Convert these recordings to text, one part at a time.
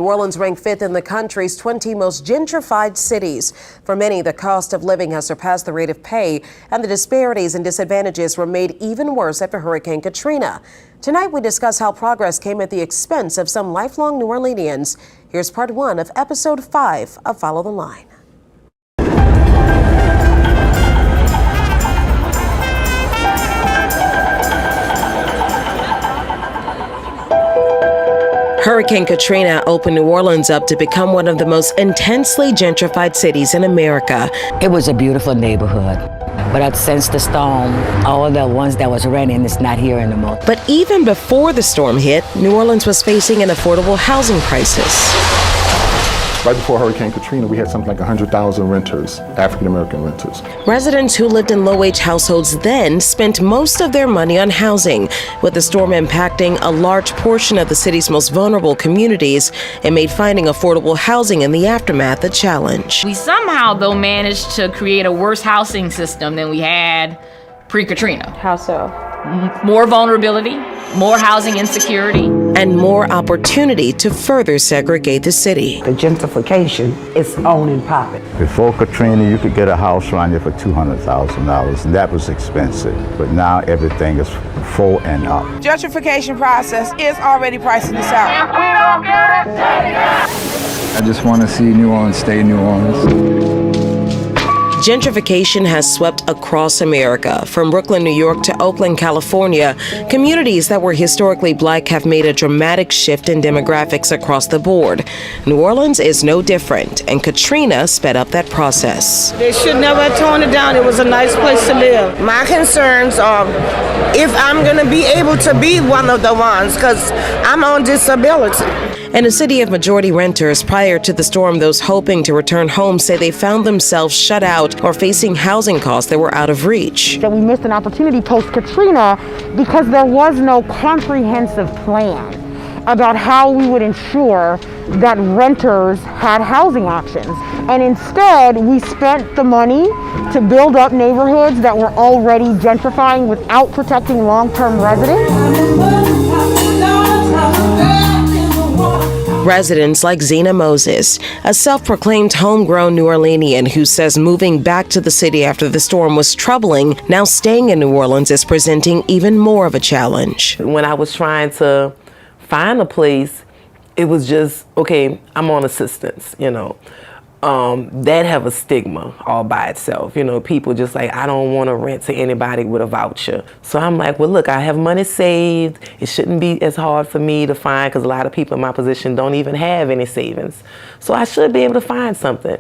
New Orleans ranked 5th in the country's 20 most gentrified cities. For many, the cost of living has surpassed the rate of pay, and the disparities and disadvantages were made even worse after Hurricane Katrina. Tonight, we discuss how progress came at the expense of some lifelong New Orleanians. Here's part 1 of episode 5 of Follow the Line. Hurricane Katrina opened New Orleans up to become one of the most intensely gentrified cities in America. It was a beautiful neighborhood, but since the storm, all of the ones that was renting is not here anymore. But even before the storm hit, New Orleans was facing an affordable housing crisis. Right before Hurricane Katrina, we had something like 100,000 renters, African-American renters. Residents who lived in low-wage households then spent most of their money on housing. With the storm impacting a large portion of the city's most vulnerable communities, it made finding affordable housing in the aftermath a challenge. We somehow, though, managed to create a worse housing system than we had pre-Katrina. How so? More vulnerability, more housing insecurity, and more opportunity to further segregate the city. The gentrification is owning profit. Before Katrina, you could get a house around here for $200,000, and that was expensive. But now everything is full and up. Gentrification process is already pricing this out. If we don't get it, take it. I just want to see New Orleans stay New Orleans. Gentrification has swept across America. From Brooklyn, New York to Oakland, California, communities that were historically black have made a dramatic shift in demographics across the board. New Orleans is no different, and Katrina sped up that process. They should never have torn it down. It was a nice place to live. My concerns are if I'm going to be able to be one of the ones, because I'm on disability. In a city of majority renters, prior to the storm, those hoping to return home say they found themselves shut out or facing housing costs that were out of reach. That we missed an opportunity post-Katrina because there was no comprehensive plan about how we would ensure that renters had housing options. And instead, we spent the money to build up neighborhoods that were already gentrifying without protecting long-term residents. Residents like Zena Moses, a self-proclaimed homegrown New Orleanian who says moving back to the city after the storm was troubling, now staying in New Orleans is presenting even more of a challenge. When I was trying to find a place, it was just, okay, I'm on assistance, that have a stigma all by itself. People just like, I don't want to rent to anybody with a voucher. So I'm like, well, look, I have money saved. It shouldn't be as hard for me to find because a lot of people in my position don't even have any savings. So I should be able to find something.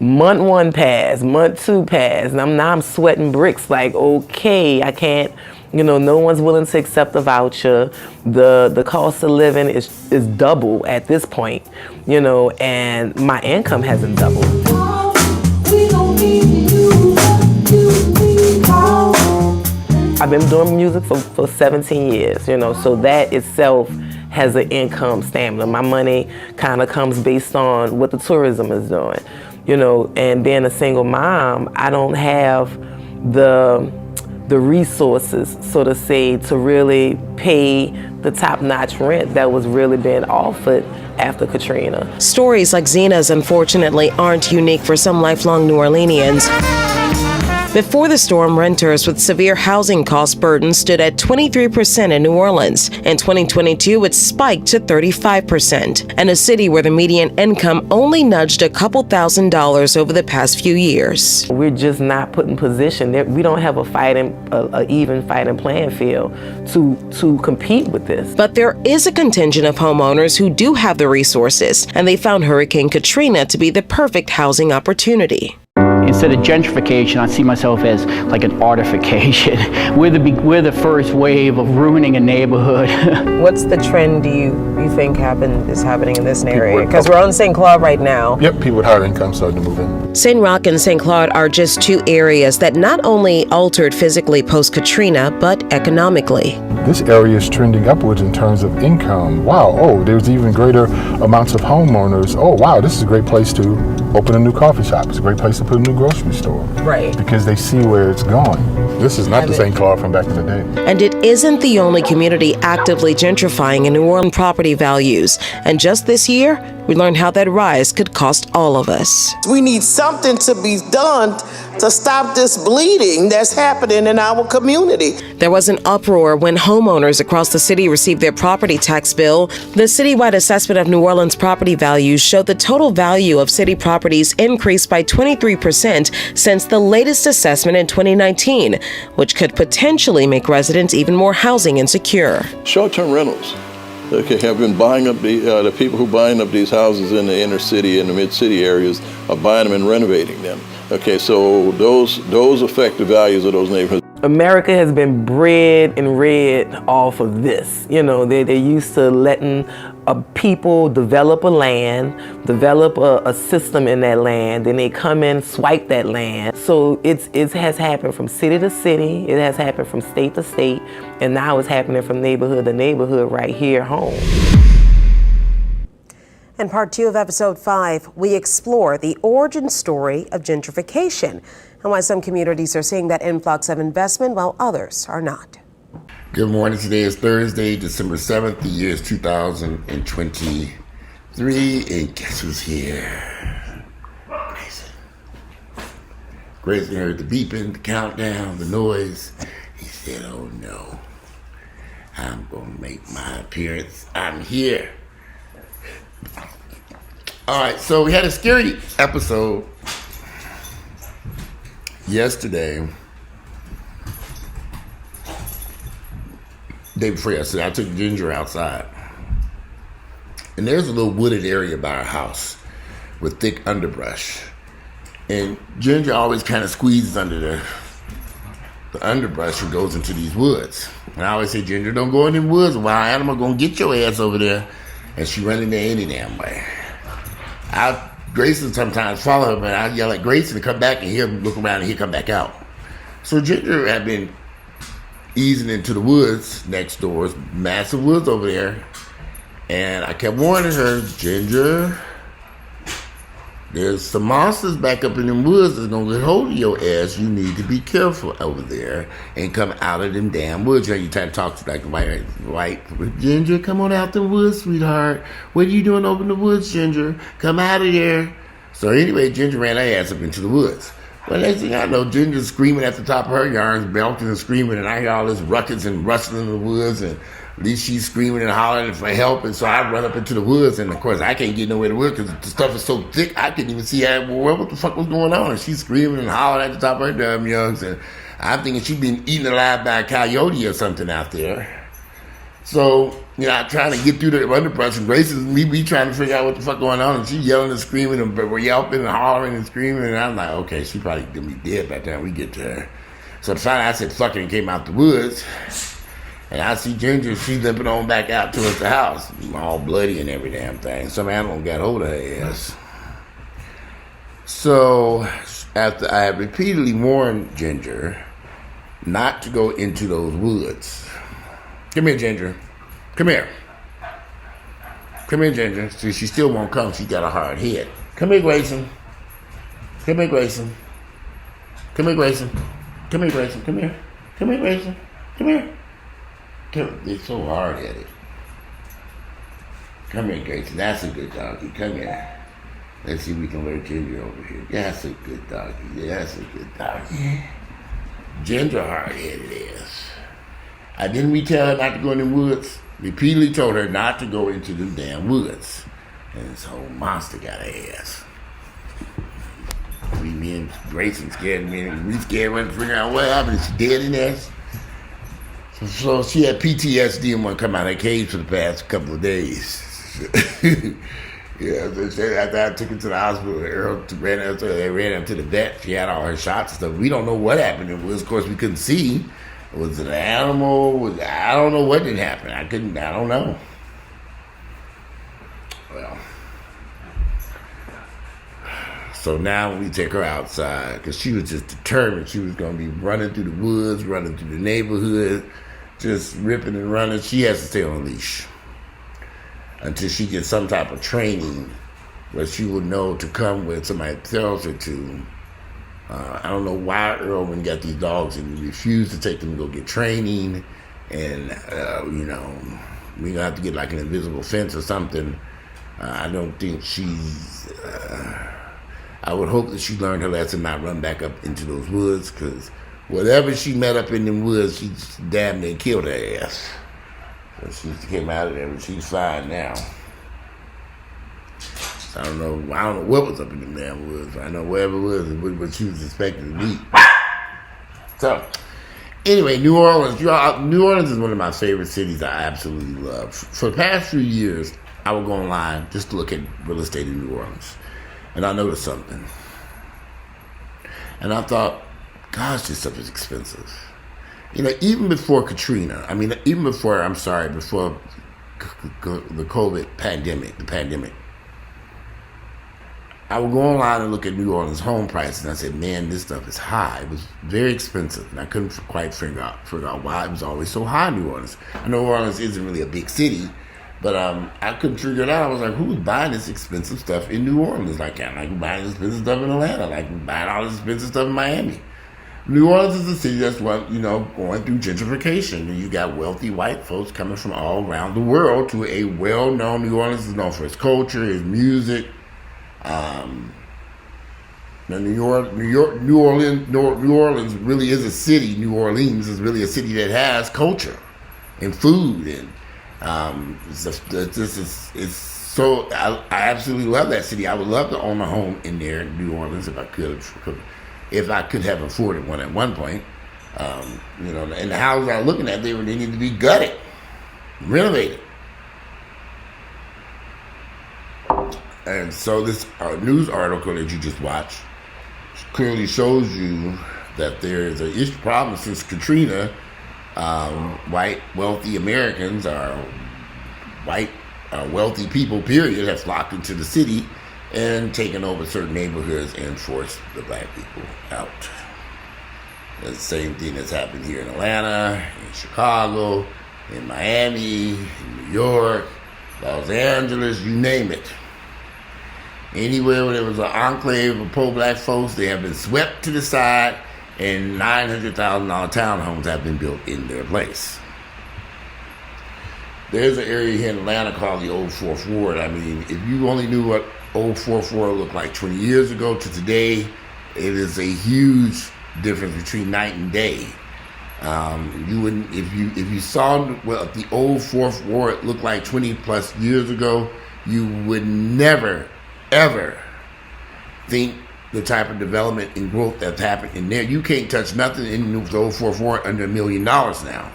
Month 1 passed, month 2 passed, and now I'm sweating bricks like, okay, I can't, no one's willing to accept a voucher. The cost of living is double at this point, and my income hasn't doubled. I've been doing music for 17 years, so that itself has an income stamina. My money kind of comes based on what the tourism is doing, and being a single mom, I don't have the resources, so to say, to really pay the top-notch rent that was really being offered after Katrina. Stories like Zena's, unfortunately, aren't unique for some lifelong New Orleanians. Before the storm, renters with severe housing cost burdens stood at 23% in New Orleans. In 2022, it spiked to 35%, and a city where the median income only nudged a couple $1,000s over the past few years. We're just not put in position. We don't have a even fighting playing field to compete with this. But there is a contingent of homeowners who do have the resources, and they found Hurricane Katrina to be the perfect housing opportunity. Instead of gentrification, I see myself as like an artification. We're the first wave of ruining a neighborhood. What's the trend do you think is happening in this area? Because we're on St. Claude right now. Yep, people with higher income starting to move in. St. Roch and St. Claude are just two areas that not only altered physically post-Katrina, but economically. This area is trending upwards in terms of income. Wow, there's even greater amounts of homeowners. Oh, wow, this is a great place to open a new coffee shop. It's a great place to put a new grocery store. Right. Because they see where it's going. This is not the St. Claude from back in the day. And it isn't the only community actively gentrifying in New Orleans property values. And just this year, we learned how that rise could cost all of us. We need something to be done to stop this bleeding that's happening in our community. There was an uproar when homeowners across the city received their property tax bill. The citywide assessment of New Orleans property values showed the total value of city properties increased by 23% since the latest assessment in 2019, which could potentially make residents even more housing insecure. Short-term rentals, have been buying up the people who buying up these houses in the inner city and the mid-city areas are buying them and renovating them. Okay, so those affect the values of those neighborhoods. America has been bred and reared off of this. You know, they're used to letting people develop a land, develop a system in that land, then they come in, swipe that land. So it has happened from city to city, it has happened from state to state, and now it's happening from neighborhood to neighborhood right here home. In part 2 of episode 5, we explore the origin story of gentrification and why some communities are seeing that influx of investment while others are not. Good morning. Today is Thursday, December 7th. The year is 2023. And guess who's here? Grayson. Grayson heard the beeping, the countdown, the noise. He said, oh no, I'm going to make my appearance. I'm here. All right, so we had a scary episode yesterday. Day before yesterday, I took Ginger outside. And there's a little wooded area by our house with thick underbrush. And Ginger always kind of squeezes under the underbrush and goes into these woods. And I always say, Ginger, don't go in the woods. A wild animal gonna get your ass over there. And she run in there any damn way. Grayson sometimes follow her, but I yell at Grayson to come back and he'll look around and he'll come back out. So Ginger had been easing into the woods next door, massive woods over there. And I kept warning her, Ginger, there's some monsters back up in the woods that's gonna get hold of your ass. You need to be careful over there and come out of them damn woods. You know, you try to talk to like white, Ginger, come on out the woods, sweetheart. What are you doing over in the woods, Ginger? Come out of there. So anyway, Ginger ran her ass up into the woods. Well, next thing I know, Ginger's screaming at the top of her yards, belting and screaming, and I hear all this ruckus and rustling in the woods, and at least she's screaming and hollering for help, and so I run up into the woods, and of course I can't get nowhere to work because the stuff is so thick I couldn't even see what the fuck was going on. And she's screaming and hollering at the top of her damn lungs, and I'm thinking she'd been eaten alive by a coyote or something out there. So, you know, I'm trying to get through the underbrush, and Grace is me trying to figure out what the fuck going on, and she yelling and screaming, and we're yelping and hollering and screaming, and I'm like, okay, she probably gonna be dead by the time we get to her. So finally I said, fuck it, and came out the woods. And I see Ginger, she's limping on back out towards the house, all bloody and every damn thing. Some animal got hold of her ass. So after I had repeatedly warned Ginger not to go into those woods. Come here, Ginger. Come here. Come here, Ginger. See, she still won't come. She got a hard head. Come here, Grayson. Come here, Grayson. Come here, Grayson. Come here, Grayson. Come here. Come here, Grayson. Come here. It's so hard-headed. Come here, Grayson. That's a good doggy. Come here. Let's see if we can lure Ginger over here. That's a good doggy. That's a good doggy. Ginger hard-headed is. I didn't tell her not to go in the woods. Repeatedly told her not to go into the damn woods. And this whole monster got her ass. Me and Grayson scared me. We scared her to figure out what happened. Is she dead in there? So she had PTSD and wouldn't come out of her cage for the past couple of days. Yeah, after I took her to the hospital, they ran her to the vet. She had all her shots and stuff. We don't know what happened. It was, of course, we couldn't see. Was it an animal? I don't know what did happen. I don't know. Well, so now we take her outside because she was just determined. She was going to be running through the woods, running through the neighborhood, just ripping and running. She has to stay on a leash until she gets some type of training where she will know to come when somebody tells her to I don't know why Irwin got these dogs and he refused to take them to go get training. And, we're going to have to get like an invisible fence or something. I don't think she's... I would hope that she learned her lesson, not run back up into those woods, because whatever she met up in them woods, she damn near killed her ass. So she came out of there, but she's fine now. So I don't know what was up in them damn woods. I know wherever it was what she was expecting to be. So, anyway, New Orleans. New Orleans is one of my favorite cities I absolutely love. For the past few years, I would go online just to look at real estate in New Orleans. And I noticed something. And I thought, gosh, this stuff is expensive. Even before Katrina, before the COVID pandemic, I would go online and look at New Orleans home prices, and I said, man, this stuff is high. It was very expensive, and I couldn't quite figure out why it was always so high in New Orleans. I know New Orleans isn't really a big city, but I couldn't figure it out. I was like, who's buying this expensive stuff in New Orleans? Like buying this expensive stuff in Atlanta, buying all this expensive stuff in Miami. New Orleans is a city that's going through gentrification. And you got wealthy white folks coming from all around the world to a well-known. New Orleans is known for its culture, its music. New Orleans really is a city. New Orleans is really a city that has culture and food, and so I absolutely love that city. I would love to own a home in there in New Orleans if I could have afforded one at one point. And the houses I'm looking at, they need to be gutted, renovated. And so this news article that you just watched clearly shows you that there is a problem since Katrina. White wealthy Americans wealthy people, period, have flocked into the city and taken over certain neighborhoods and forced the black people out. The same thing that's happened here in Atlanta, in Chicago, in Miami, in New York, Los Angeles, you name it. Anywhere where there was an enclave of pro-black folks, they have been swept to the side, and $900,000 townhomes have been built in their place. There's an area here in Atlanta called the Old Fourth Ward. If you only knew what Old Fourth Ward looked like 20 years ago to today, it is a huge difference between night and day. You wouldn't, if you saw what the Old Fourth Ward looked like 20 plus years ago, you would never, ever think the type of development and growth that's happened in there. You can't touch nothing in the Old Fourth Ward under $1 million now.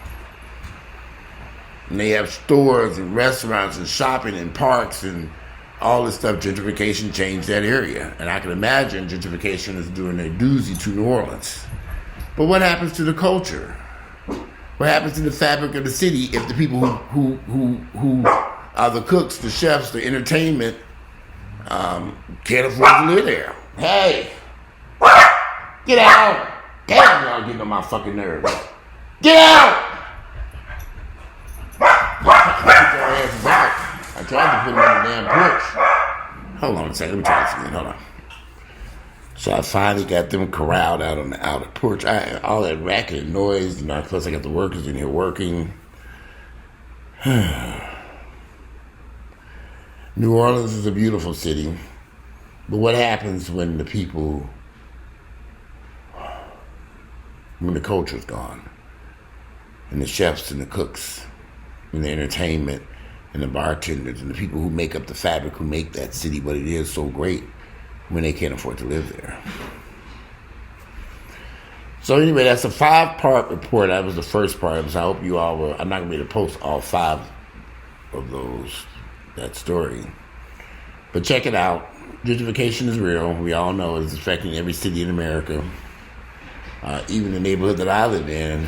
And they have stores and restaurants and shopping and parks and all this stuff. Gentrification changed that area. And I can imagine gentrification is doing their doozy to New Orleans. But what happens to the culture? What happens to the fabric of the city if the people who are the cooks, the chefs, the entertainment, can't afford to live there? Hey! Get out! Damn, y'all getting on my fucking nerves. Get out! I tried to put them on the damn porch. Hold on a second, let me try this again, hold on. So I finally got them corralled out on the outer porch. All that racket and noise, plus I got the workers in here working. New Orleans is a beautiful city, but what happens when the culture's gone? And the chefs and the cooks and the entertainment and the bartenders and the people who make up the fabric, who make that city what it is so great, when they can't afford to live there. So anyway, that's a 5-part report. That was the first part. So I hope you all will. I'm not going to be able to post all 5 of that story. But check it out. Gentrification is real. We all know it's affecting every city in America. Even the neighborhood that I live in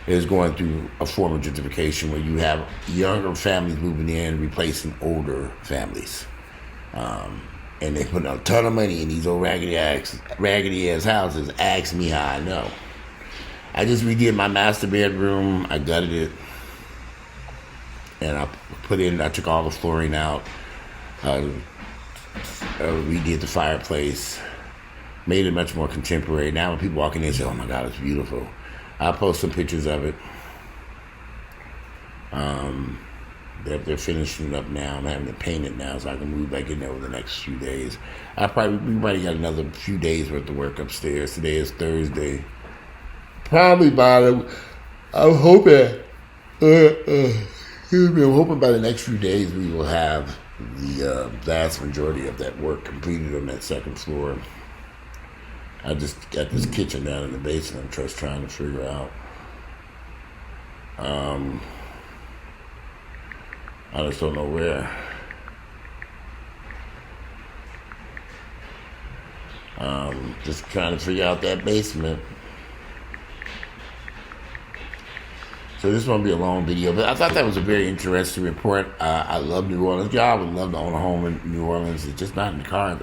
is going through a form of gentrification where you have younger families moving in, replacing older families. And they put a ton of money in these old raggedy ass houses. Ask me how I know. I just redid my master bedroom. I gutted it. And I took all the flooring out. Redid the fireplace. made it much more contemporary. Now when people walk in there and say, oh my God, it's beautiful. I'll post some pictures of it. They're finishing it up now. I'm having to paint it now so I can move back in there over the next few days. We probably got another few days worth of work upstairs. Today is Thursday. Probably I'm hoping by the next few days we will have the vast majority of that work completed on that second floor. I just got this kitchen down in the basement I'm just trying to figure out. I just don't know where. Just trying to figure out that basement. So this won't be a long video, but I thought that was a very interesting report. I love New Orleans. I would love to own a home in New Orleans. It's just not in the cards.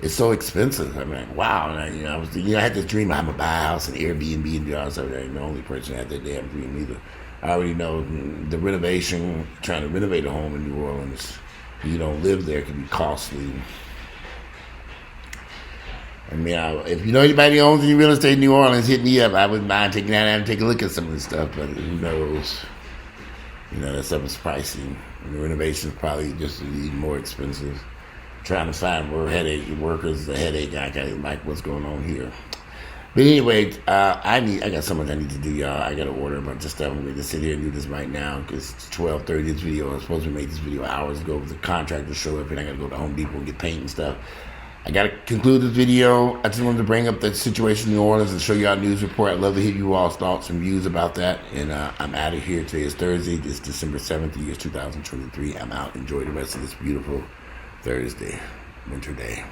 It's so expensive. I'm like, wow. And I had this dream. I'm gonna buy a house and Airbnb and do all stuff. I'm the only person that had that damn dream either. I already know the renovation, trying to renovate a home in New Orleans, you don't live there, can be costly. I mean, if you know anybody who owns any real estate in New Orleans, hit me up. I wouldn't mind taking that out and take a look at some of this stuff, but who knows? That stuff is pricey. And the renovation is probably just even more expensive. Trying to find workers is a headache. I kind of like what's going on here. But anyway, I got so much I need to do, y'all. I got to order a bunch of stuff. I'm going to sit here and do this right now because it's 12:30 this video. I was supposed to make this video hours ago, but the contractor showed up and I got to go to Home Depot and get paint and stuff. I got to conclude this video. I just wanted to bring up the situation in New Orleans and show y'all a news report. I'd love to hear you all's thoughts and views about that. And I'm out of here. Today is Thursday. It's December 7th, the year 2023. I'm out. Enjoy the rest of this beautiful Thursday, winter day.